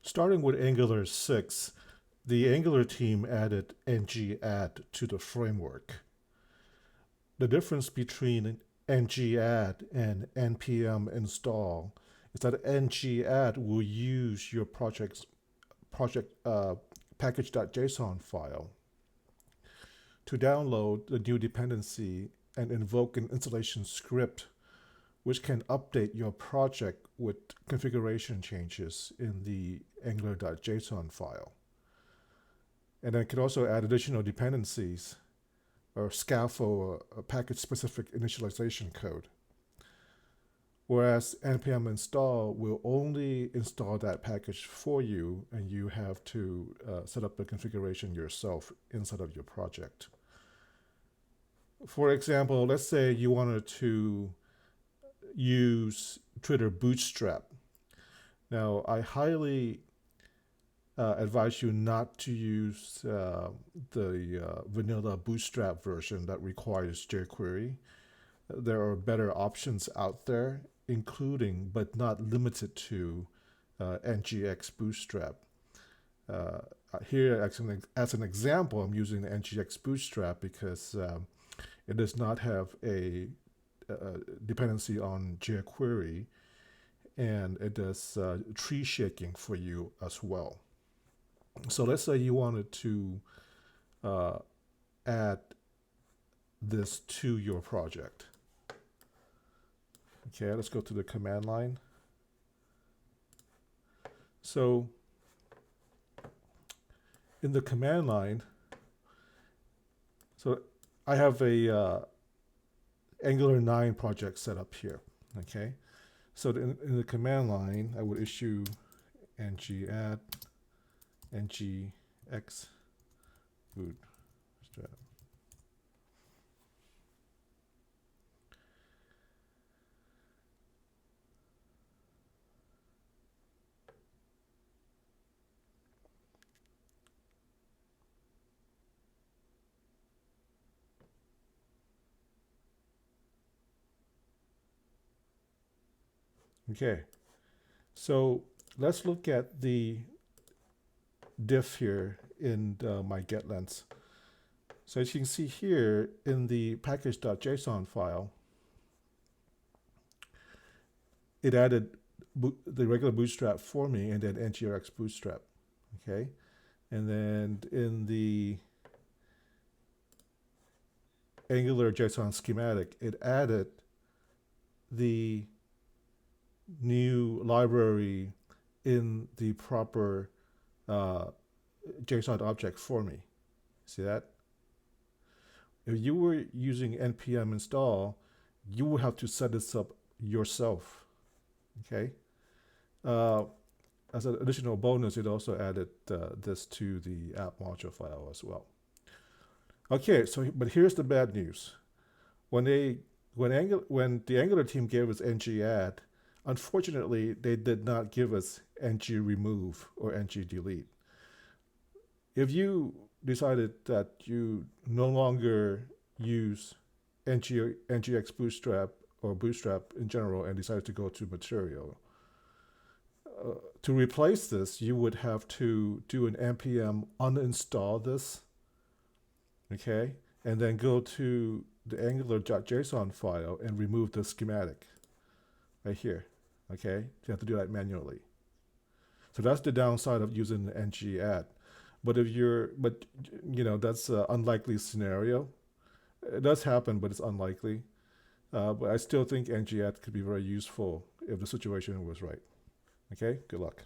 Starting with Angular 6, the Angular team added ng-add to the framework. The difference between ng-add and npm install is that ng-add will use your project package.json file to download the new dependency and invoke an installation script which can update your project with configuration changes in the angular.json file. And then it can also add additional dependencies or scaffold a package-specific initialization code. Whereas npm install will only install that package for you, and you have to set up the configuration yourself inside of your project. For example, let's say you wanted to use Twitter Bootstrap. Now, I highly advise you not to use the vanilla Bootstrap version that requires jQuery. There are better options out there, including but not limited to NGX Bootstrap. Here, as an example, I'm using the NGX Bootstrap because it does not have a dependency on jQuery, and it does tree shaking for you as well. So let's say you wanted to add this to your project. Okay, let's go to the command line. So in the command line, so I have a Angular 9 project set up here. Okay, so in the command line, I would issue ng-add ngx bootstrap. Okay, so let's look at the diff here in my getlens. So as you can see here in the package.json file, it added the regular bootstrap for me and then ngrx bootstrap. Okay, and then in the Angular JSON schematic, it added the new library in the proper JSON object for me. See that? If you were using npm install, you would have to set this up yourself. Okay. As an additional bonus, it also added this to the app module file as well. Okay, so but here's the bad news. When the Angular team gave us ng-add, unfortunately, they did not give us ng-remove or ng-delete. If you decided that you no longer use ngx bootstrap or bootstrap in general and decided to go to material, to replace this, you would have to do an npm uninstall this, okay, and then go to the angular.json file and remove the schematic right here, okay? You have to do that manually. So that's the downside of using the ng-add. But that's an unlikely scenario. It does happen, but it's unlikely. But I still think ng-add could be very useful if the situation was right. Okay, good luck.